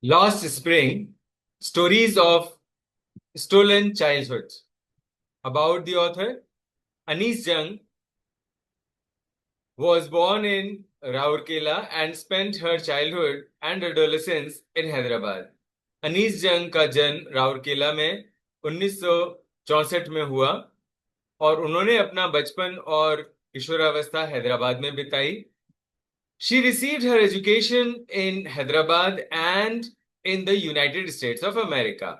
Lost Spring Stories of Stolen Childhood. About the author, Anis Jung was born in Raurkela and spent her childhood and adolescence in Hyderabad. Anees जंग का जन्म राउरकेला में 1964 में हुआ और उन्होंने अपना बचपन और किशोरावस्था हैदराबाद में बिताई. She received her education in Hyderabad and in the United States of America.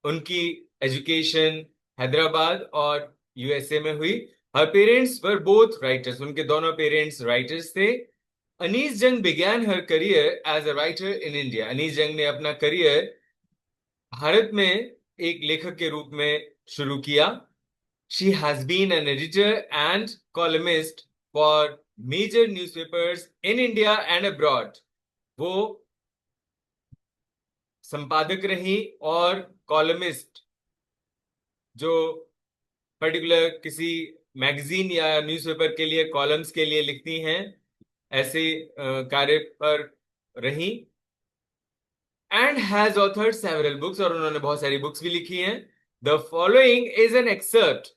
उनकी एजुकेशन हैदराबाद और यूएसए में हुई. Her parents were both writers. उनके दोनों पेरेंट्स राइटर्स थे. अनीस जंग began her career as a writer in India. Anees जंग ने अपना करियर भारत में एक लेखक के रूप में शुरू किया. She has been an editor and columnist for major newspapers in India and abroad. वो संपादक रही और कॉलमिस्ट, जो पर्टिकुलर किसी मैगजीन या न्यूज़पेपर के लिए कॉलम्स के लिए लिखती हैं, ऐसे कार्य पर रही. And has authored several books, और उन्होंने बहुत सारी बुक्स भी लिखी हैं. The following is an excerpt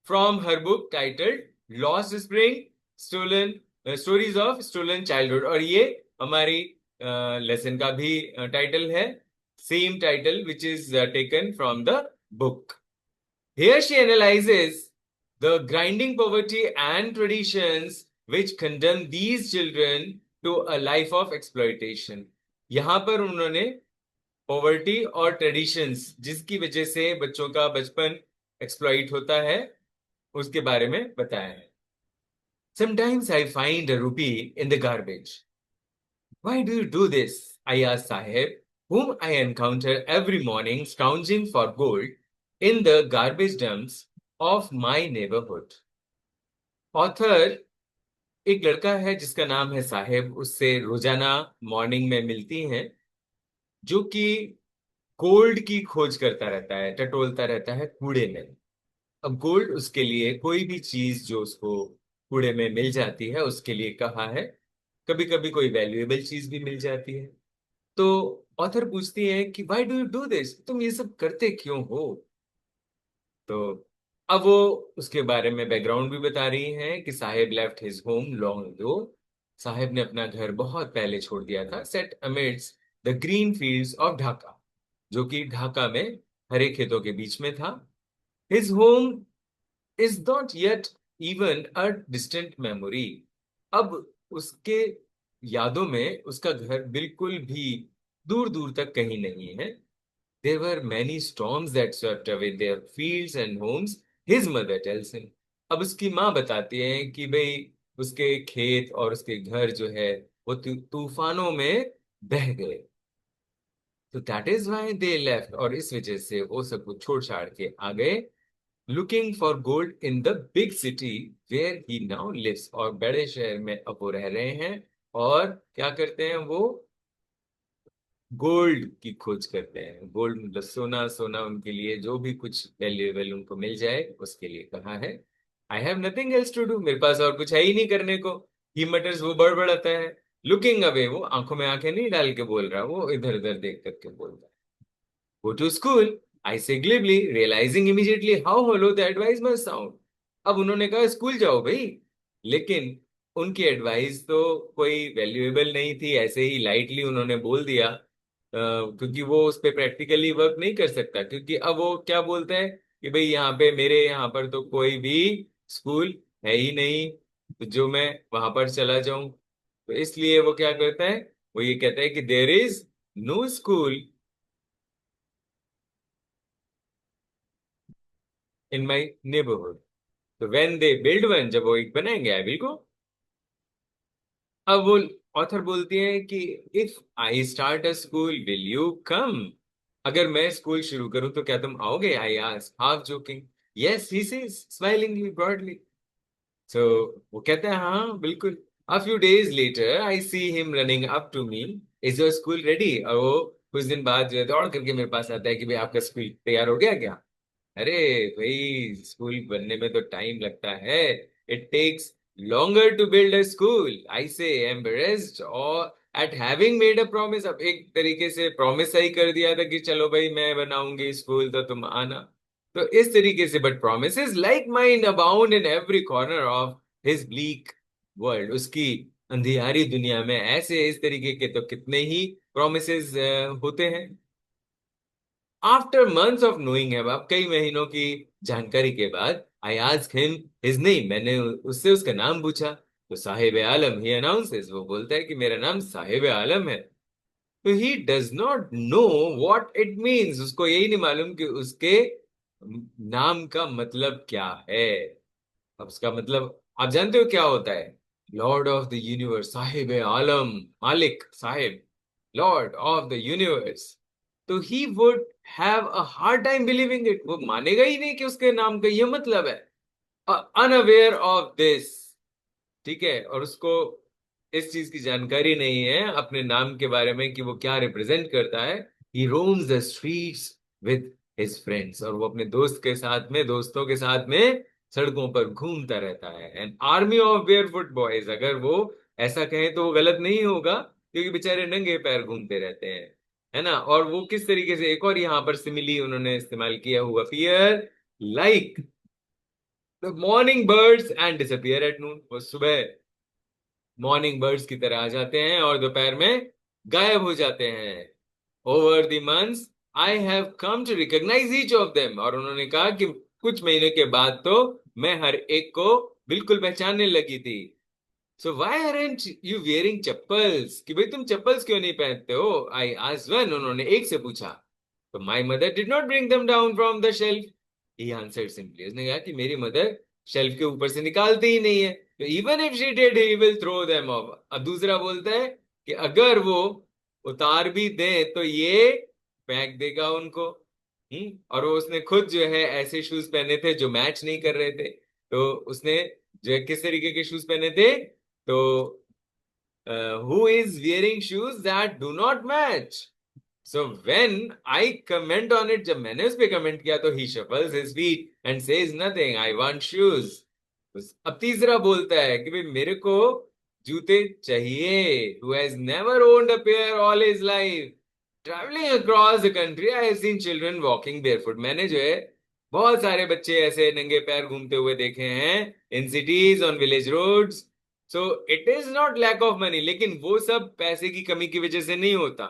from her book titled lost spring stolen stories of stolen childhood. और ये हमारी लेसन का भी टाइटल है, same title which is taken from the book. Here she analyzes the grinding poverty and traditions which condemn these children to a life of exploitation. यहां पर उन्होंने poverty और ट्रेडिशंस जिसकी वजह से बच्चों का बचपन एक्सप्लॉइट होता है उसके बारे में बताया है. Sometimes I find a rupee in the garbage. Why do you do this? I ask Sahib, whom I encounter every morning scrounging for gold in the garbage dumps of my neighborhood. Author एक लड़का है जिसका नाम है साहिब. उससे रोजाना morning में मिलती हैं, जो कि गोल्ड की खोज करता रहता है, टटोलता रहता है कूड़े में. अब गोल्ड उसके लिए कोई भी चीज जो उसको कूड़े में मिल जाती है उसके लिए कहा है. कभी कभी कोई वैल्यूएबल चीज भी मिल जाती है. तो ऑथर पूछती है कि why do you do this, तुम ये सब करते क्यों हो. तो अब वो उसके बारे में बैकग्राउंड भी बता रही हैं कि Sahib left his home long ago. Sahib ने अपना घर बहुत पहले छोड़ दिया था. Set amidst the green fields of Dhaka, जो कि ढाका में हरे खेतों के बीच में था. His home is not yet even a distant memory. अब उसके यादों में उसका घर बिल्कुल भी दूर दूर तक कहीं नहीं है. There were many storms that swept away their fields and homes, his mother tells him. अब उसकी माँ बताती है कि भाई उसके खेत और उसके घर जो है वो तूफानों में बह गए. तो that is why they left, और इस वजह से वो सब कुछ छोड़ छाड़ के आ गए. Looking for gold in the big city where he now lives, और बड़े शहर में अब वो रह रहे हैं. और क्या करते हैं वो, गोल्ड की खोज करते हैं. गोल्ड मतलब सोना. सोना उनके लिए जो भी कुछ वैल्यूएबल उनको मिल जाए उसके लिए कहा है. I have nothing else to do, मेरे पास और कुछ है ही नहीं करने को. ही मटर्स, वो बड़बड़ाता है. लुकिंग अवे, वो आंखों में आंखें नहीं डाल के बोल रहा, वो इधर उधर देख करके बोल रहा है. गो to school, I say glibly, realising immediately how hollow the advice must sound. अब उन्होंने कहा स्कूल जाओ भाई, लेकिन उनकी एडवाइस तो कोई वैल्यूएबल नहीं थी. ऐसे ही लाइटली उन्होंने बोल दिया, क्योंकि वो उस पर प्रैक्टिकली वर्क नहीं कर सकता. क्योंकि अब वो क्या बोलते हैं कि भाई यहाँ पे मेरे यहाँ पर तो कोई भी स्कूल है ही नहीं, तो जो मैं वहां पर चला जाऊं. तो इसलिए वो क्या करता है, वो ये कहता है कि there is no school in my neighbourhood, तो व्हेन दे बिल्ड वन, जब वो एक बनाएंगे आई विल गो. अब वो ऑथर बोलती है कि if I start a school will you come, अगर मैं स्कूल शुरू करूं तो क्या तुम आओगे. I ask half jokingly. Yes he says smilingly broadly. So वो कहते हैं हाँ बिल्कुल. A few days later I see him running up to me, is your school ready. और वो कुछ दिन बाद जो है दौड़ करके मेरे पास आता है कि भाई आपका स्कूल तैयार हो गया क्या. अरे भाई, स्कूल बनने में तो टाइम लगता है. It takes longer to build a school. I say, embarrassed or at having made a promise, अब एक तरीके से प्रॉमिस सही कर दिया था कि चलो भाई मैं बनाऊंगी स्कूल तो तुम आना, तो इस तरीके से। But promises like mind abound in every corner of his bleak world, उसकी अंधियारी दुनिया में ऐसे इस तरीके के तो कितने ही प्रोमिसेस होते हैं। After months of knowing him, अब कई महीनों की जानकारी के बाद, I asked him his name, मैंने उससे उसका नाम पूछा। तो साहिब आलम, ही अनाउंसेस, वो बोलता है कि मेरा नाम साहिब आलम है। तो he does not know what it means, उसको यही नहीं मालूम कि उसके नाम का मतलब क्या है। अब उसका मतलब आप जानते हो क्या होता है? लॉर्ड ऑफ द यूनिवर्स, साहिब आलम, मालिक, साहिब, लॉर्ड ऑफ द यूनिवर्स। तो he would have a hard time believing it, वो मानेगा ही नहीं कि उसके नाम का ये मतलब है, अनअवेयर ऑफ दिस। ठीक है, और उसको इस चीज की जानकारी नहीं है अपने नाम के बारे में कि वो क्या रिप्रेजेंट करता है। He roams the streets with his friends, और वो अपने दोस्त के साथ में, दोस्तों के साथ में सड़कों पर घूमता रहता है। An army of barefoot boys, अगर वो ऐसा कहें तो वो गलत नहीं होगा, क्योंकि बेचारे नंगे पैर घूमते रहते हैं, है ना। और वो किस तरीके से, एक और यहाँ पर सिमिली उन्होंने इस्तेमाल किया हुआ, fear like the morning birds and disappear at noon, वो सुबह मॉर्निंग बर्ड्स की तरह आ जाते हैं और दोपहर में गायब हो जाते हैं। Over the months I have come to recognise each of them, और उन्होंने कहा कि कुछ महीने के बाद तो मैं हर एक को बिल्कुल पहचानने लगी थी। So why aren't you wearing chappals, कि भाई तुम चप्पल्स क्यों नहीं पहनते हो? आई आस्क्ड वन, उन्होंने एक से पूछा। तो my mother did not bring them down from the shelf, he answered simply, उसने कहा कि मेरी मदर शेल्फ के ऊपर से निकालती ही नहीं है, तो even if she did he will throw them off. अब दूसरा बोलता है कि अगर वो उतार भी दे तो ये फेंक देगा उनको। और वो उसने खुद जो है ऐसे शूज पहने थे जो मैच नहीं कर रहे थे, तो उसने जो है किस तरीके के शूज पहने थे, तो who is wearing shoes that do not match? So when I comment on it, जब मैंने उस पे कमेंट किया तो he shuffles his feet and says nothing, I want shoes. अब तीसरा बोलता है कि भाई मेरे को जूते चाहिए। Who has never owned a pair all his life? Traveling across the country, I have seen children walking barefoot. मैंने जो है बहुत सारे बच्चे ऐसे नंगे पैर घूमते हुए देखे हैं in cities, on village roads. So it is not lack of money, लेकिन वो सब पैसे की कमी की वजह से नहीं होता,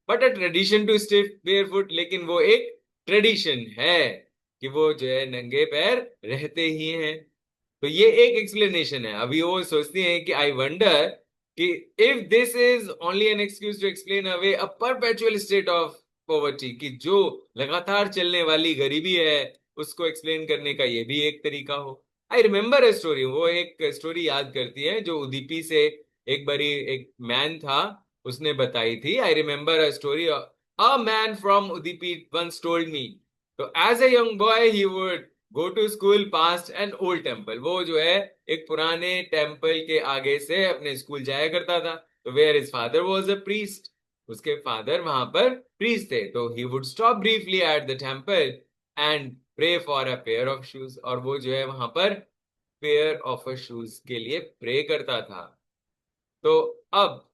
but a tradition to stay barefoot, लेकिन वो एक ट्रेडिशन है कि वो जो है नंगे पैर रहते ही हैं। तो ये एक एक्सप्लेनेशन है। अभी वो सोचती हैं कि आई वंडर कि if this is only an excuse to explain away a perpetual state of poverty, कि जो लगातार चलने वाली गरीबी है उसको एक्सप्लेन करने का ये भी एक तरीका हो। आई रिमेम्बर अ स्टोरी, वो एक स्टोरी याद करती है जो उदीपी से एक बारी एक मैन था उसने बताई थी। I remember a story, a man from Udupi once told me, तो as a young boy he would go to school past an old temple, वो जो है एक पुराने टेम्पल के आगे से अपने स्कूल जाया करता था। तो where his father was a priest, उसके फादर वहां पर प्रीस्ट थे। तो he would stop briefly at the temple and pray for a pair of shoes, और वो जो है वहां पर पेयर ऑफ अ शूज के लिए प्रे करता था। तो अब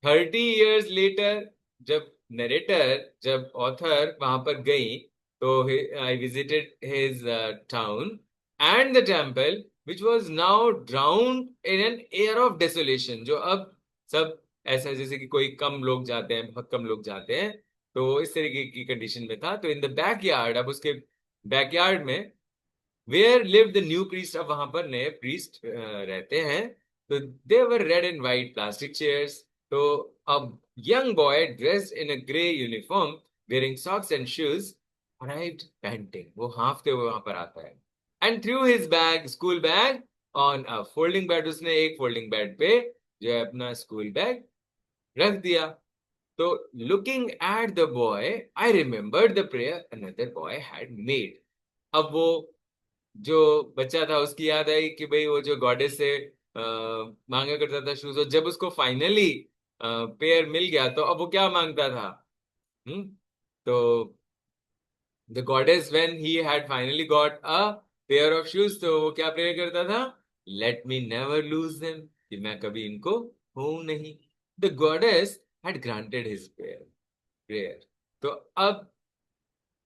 30 years लेटर, जब नरेटर, जब ऑथर वहां पर गई, तो I visited his town and the temple which was now ड्राउन्ड in an air of desolation, जो अब सब ऐसा जैसे कि कोई कम लोग जाते हैं, बहुत कम लोग जाते हैं, तो इस तरीके की कंडीशन में था। तो इन द बैकयार्ड, अब उसके बैकयार्ड में where live the new priest, अब वहां पर नए प्रीस्ट रहते हैं। तो they were red and white plastic chairs. तो अब young boy dressed in a grey uniform wearing socks and shoes arrived panting, वो हांफते हुए वहां पर आता है। And through his bag, school bag, on a folding bed, उसने एक फोल्डिंग बेड पे जो है अपना स्कूल बैग रख दिया। तो looking at the boy I remembered the prayer another boy had made, अब वो जो बच्चा था उसकी याद आई कि भाई वो जो गॉडेस से मांगा करता था शूज, और जब उसको फाइनली पेयर मिल गया तो अब वो क्या मांगता था? हम्म तो the goddess when he had finally got a pair of shoes, तो वो क्या प्रेयर करता था? Let me never lose them, कि मैं कभी इनको हूं नहीं। The goddess had granted his prayer. तो अब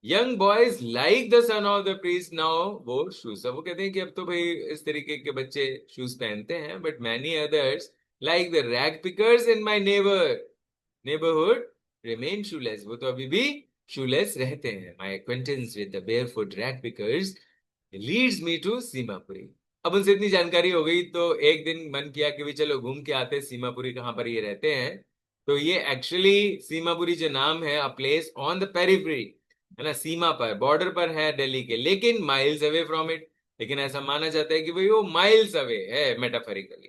young boys like the son of the priest now वो शूज, वो कहते हैं कि अब तो भाई इस तरीके के बच्चे शूज पहनते हैं, but many others like the rag pickers in my neighbourhood remain shoeless, वो तो अभी भी शूलेस रहते हैं। My acquaintance with the barefoot rag pickers leads me to Seemapuri. अब उनसे इतनी जानकारी हो गई तो एक दिन मन किया कि भी चलो घूम के आते सीमापुरी, कहाँ पर ये रहते हैं। तो ये एक्चुअली सीमापुरी जो नाम है, a place on the periphery, है ना, सीमा पर, बॉर्डर पर है दिल्ली के, लेकिन माइल्स अवे फ्रॉम इट। लेकिन ऐसा माना जाता है कि भाई वो माइल्स अवे है मेटाफरिकली,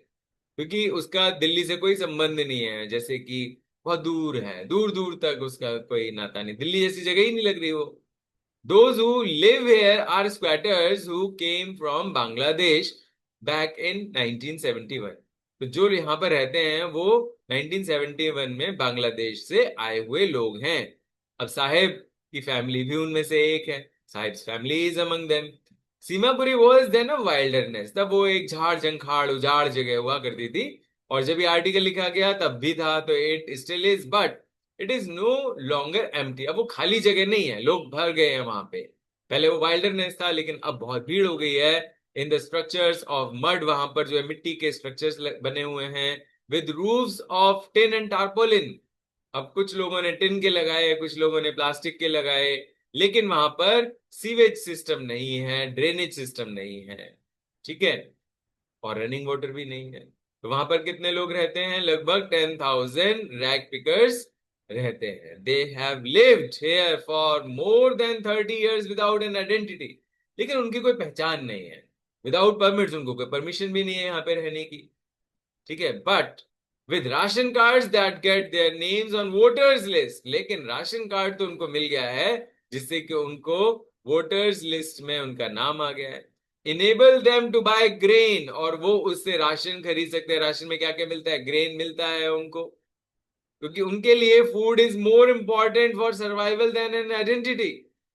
क्योंकि उसका दिल्ली से कोई संबंध नहीं है, जैसे कि बहुत दूर है, दूर दूर तक उसका कोई नाता नहीं, दिल्ली जैसी जगह ही नहीं लग रही वो। Those who live here are squatters who came from Bangladesh back in 1971। तो जो यहाँ पर रहते हैं वो 1971 में बांग्लादेश से आए हुए लोग हैं। अब साहिब की फैमिली भी उनमें से एक है, Saheb's family is among them. Seemapuri was then a wilderness, तब वो एक झाड़ झंखाड़ उजाड़ जगह हुआ करती थी, और जब ये आर्टिकल लिखा गया तब भी था, तो it still is, but it is no longer empty. अब वो खाली जगह नहीं है, लोग भर गए हैं वहां पे। पहले वो वाइल्डरनेस था, लेकिन अब बहुत भीड़ हो गई है। In the structures of mud, वहां पर जो है मिट्टी के स्ट्रक्चर्स बने हुए हैं, with roofs of tin and टार्पोलिन। अब कुछ लोगों ने टिन के लगाए, कुछ लोगों ने प्लास्टिक के लगाए, लेकिन वहां पर सीवेज सिस्टम नहीं है, ड्रेनेज सिस्टम नहीं है, ठीक है, और रनिंग वाटर भी नहीं है। तो वहां पर कितने लोग रहते हैं? लगभग 10,000 रैग पिकर्स रहते हैं। They have lived here for more than 30 years without an identity. लेकिन उनकी कोई पहचान नहीं है, विदाउट परमिट्स, उनको कोई परमिशन भी नहीं है यहाँ पे रहने की, ठीक है। But with ration cards that get their names on voters list, लेकिन राशन कार्ड तो उनको मिल गया है जिससे कि उनको वोटर्स लिस्ट में उनका नाम आ गया है। Enable them to buy grain, और वो उससे राशन खरीद सकते हैं। राशन में क्या क्या मिलता है? ग्रेन मिलता है उनको, क्योंकि उनके लिए food is more important for survival than an identity.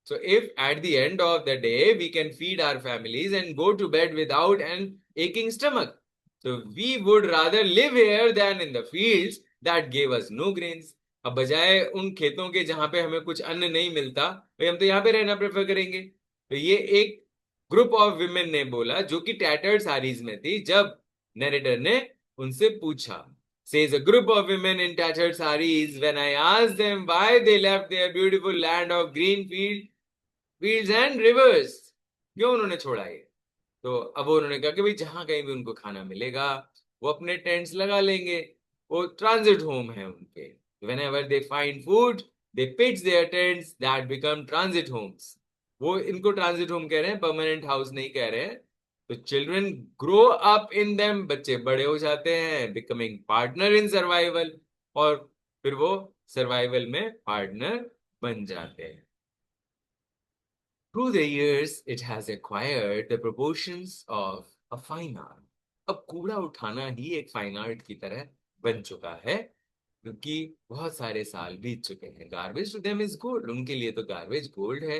So if at the end of the day we can feed our families and go to bed without an aching stomach, so we would rather live here than in the fields that gave us no grains। अब बजाय उन खेतों के जहां पे हमें कुछ अन्न नहीं मिलता, भाई हम तो यहाँ पे रहना प्रेफर करेंगे। तो ये एक ग्रुप ऑफ विमेन ने बोला, जो कि टैटर्ड साड़ीज में थी, जब नरेटर ने उनसे पूछा। Says a group of women in tattered saris, when I asked them why they left their beautiful land of green fields and rivers, क्यों उन्होंने छोड़ा ये? तो अब उन्होंने कहा कि भाई जहां कहीं भी उनको खाना मिलेगा वो अपने टेंट्स लगा लेंगे, वो ट्रांजिट होम है उनके। whenever they find food they pitch their tents that become transit homes। वो इनको ट्रांजिट होम कह रहे हैं, परमानेंट हाउस नहीं कह रहे हैं। तो children grow up in them, बच्चे बड़े हो जाते हैं, बिकमिंग पार्टनर इन सर्वाइवल, और फिर वो सर्वाइवल में पार्टनर बन जाते हैं। Through the years, it has acquired the proportions of a fine art। अब कूड़ा उठाना ही एक फाइन आर्ट की तरह बन चुका है, क्योंकि बहुत सारे साल बीत चुके हैं। Garbage to them is gold, उनके लिए तो गार्बेज गोल्ड है।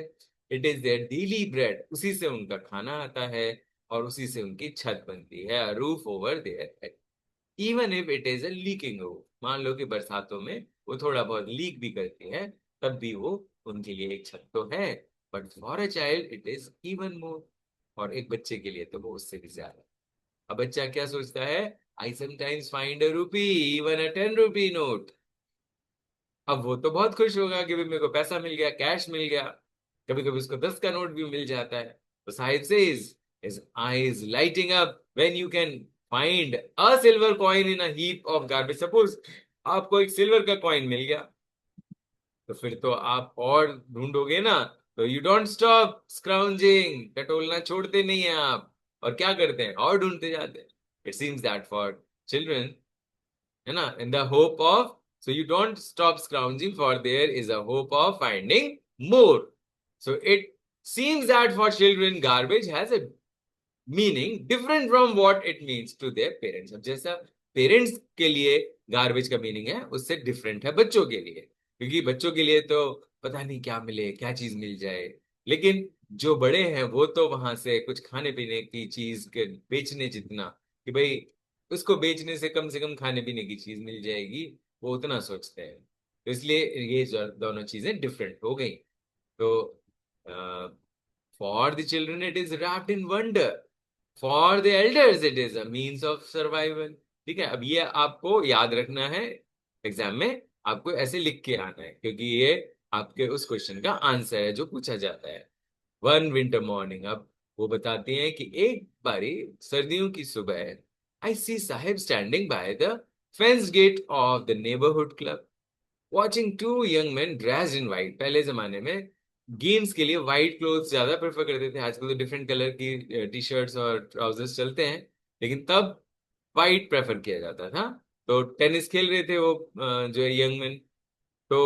It is their daily bread, उसी से उनका खाना आता है और उसी से उनकी छत बनती है, a roof over their head. Even if it is a leaking roof, मान लो कि बरसातों में वो थोड़ा बहुत लीक भी करती है, तब भी वो उनके लिए एक छत तो है। But for a child it is even more, और एक बच्चे के लिए तो वो उससे भी ज्यादा। अब बच्चा क्या सोचता है? आई समटाइम्स फाइंड अ रूपी, इवन अ 10 rupee नोट। अब वो तो बहुत खुश होगा कि भाई मेरे को पैसा मिल गया, कैश मिल गया। कभी कभी उसको 10 का नोट भी मिल जाता है। तो साहिब से his eyes lighting up when you can find a silver coin in a heap of garbage। Suppose आपको एक सिल्वर का कॉइन मिल गया, तो फिर तो आप और ढूंढोगे ना। तो यू डोंट स्टॉप स्क्राउंजिंग, टटोलना छोड़ते नहीं है आप, और क्या करते हैं? और ढूंढते जाते हैं। It seems that for children, है ना, in the hope of, so you don't stop scrounging, for there is a hope of finding more। So it seems that for children garbage has a meaning different from what it means to their parents। अब जैसा parents के लिए garbage का meaning है, उससे different है बच्चों के लिए, क्योंकि बच्चों के लिए तो पता नहीं क्या मिले, क्या चीज मिल जाए। लेकिन जो बड़े हैं वो तो वहां से कुछ खाने पीने की चीज के बेचने जितना, कि भाई उसको बेचने से कम खाने पीने की चीज मिल जाएगी, वो उतना सोचते हैं। तो इसलिए ये दोनों चीजें डिफरेंट हो गई। तो for the children it is wrapped in wonder, for the elders it is a means of survival. ठीक है, अब ये आपको याद रखना है, एग्जाम में आपको ऐसे लिख के आना है, क्योंकि ये आपके उस क्वेश्चन का आंसर है जो पूछा जाता है। वन विंटर मॉर्निंग, अब वो बताती हैं कि एक बारी सर्दियों की सुबह, I see Saheb standing by the fence gate of the neighbourhood club watching two young man dressed in white. पहले जमाने में गेम्स के लिए व्हाइट क्लोथ्स ज्यादा प्रेफर करते थे, आजकल तो डिफरेंट कलर की टी शर्ट्स और ट्राउजर्स चलते हैं, लेकिन तब व्हाइट प्रेफर किया जाता था। तो टेनिस खेल रहे थे वो जो है यंग मैन। तो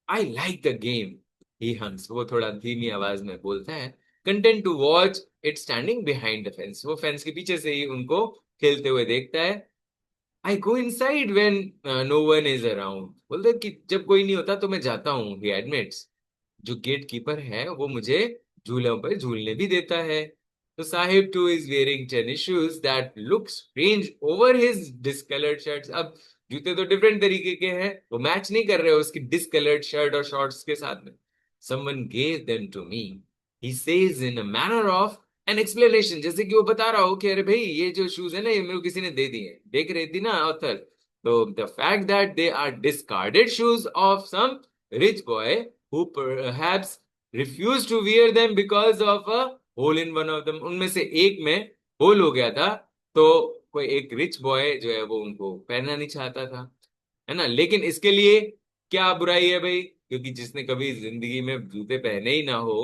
I like the game, he hums, वो थोड़ा धीमी आवाज में बोलता है, content to watch it standing behind the fence, वो फेंस के पीछे से ही उनको खेलते हुए देखता है। I go inside when no one is around, बोलते कि जब कोई नहीं होता तो मैं जाता हूँ, ही एडमिट्स। जो गेट कीपर है वो मुझे झूलों पर झूलने भी देता है। तो Sahib two is wearing tennis shoes that look strange over his discoloured shirts. अब जूते तो डिफरेंट तरीके के हैं, वो मैच नहीं कर रहे हो उसकी डिस्कलर्ड शर्ट और शॉर्ट्स के साथ में। Someone gave them to me, he says in a manner of an explanation, जैसे कि वो बता रहा हो कि अरे भाई ये जो शूज है ना ये मेरे को किसी ने दे दिए, देख रही थी ना ऑथर। तो the fact that they are discarded shoes of some rich boy who perhaps refused to wear them because of a hole in one of them, उनमें से एक में होल हो गया था, तो कोई एक रिच बॉय जो है वो उनको पहनना नहीं चाहता था, है ना। लेकिन इसके लिए क्या बुराई है भाई, क्योंकि जिसने कभी जिंदगी में जूते पहने ही ना हो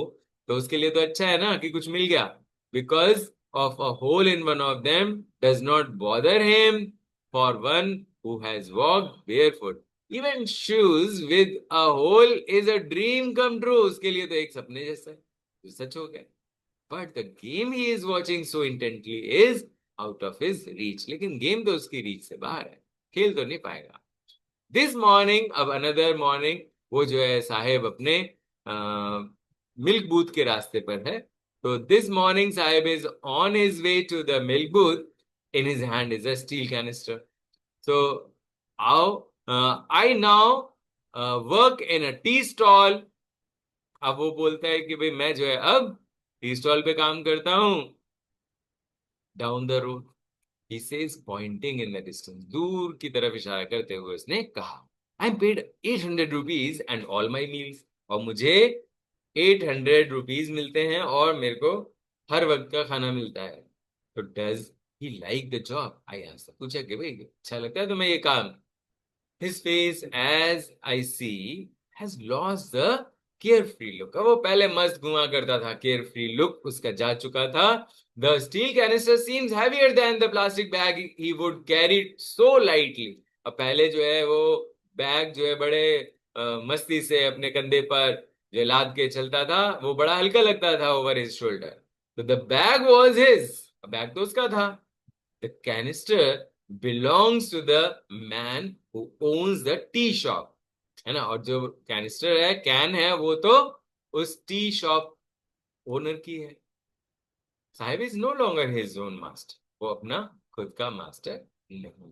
तो उसके लिए तो अच्छा है ना कि कुछ मिल गया। Because of a hole in one of them does not bother him, for one who has walked barefoot, even shoes with a hole is a dream come true, उसके लिए तो एक सपने जैसा है, जो सच हो गया। But the game he is watching so intently is out of his reach, लेकिन गेम तो उसकी रीच से बाहर है, खेल तो नहीं पाएगा। दिस मॉर्निंग, अब अनदर मॉर्निंग, वो जो है साहेब अपने मिल्क बूथ के रास्ते पर है। तो this morning Saheb is on his way to the milk booth, in his hand is a steel canister. So आओ, I now work in a tea stall. अब वो बोलता है कि भाई मैं जो है अब टी स्टॉल पे काम करता हूँ, down the road, he says pointing in the distance, दूर की तरफ इशारा करते हुए उसने कहा, I am paid 800 rupees and all my meals, और मुझे 800 रुपीज मिलते हैं और मेरे को हर वक्त का खाना मिलता है। तो does he like the job, I answer, पूछा कि भाई अच्छा लगता है तुम्हें ये काम। His face, as I see, has lost the carefree look. अब वो पहले मस्त घुमा करता था, carefree look उसका जा चुका था। The steel canister seems heavier than the plastic bag he would carry so lightly. अब पहले जो है वो बैग जो है बड़े मस्ती से अपने कंधे पर जो लाद के चलता था, वो बड़ा हल्का लगता था ओवर हिज शोल्डर। तो the bag was his, bag तो उसका था। The canister belongs to the man who owns the tea shop, है ना। और जो कैनिस्टर है, कैन है, वो तो उस टी शॉप ओनर की है। Saheb is no longer his own master, वो अपना खुद का मास्टर नहीं।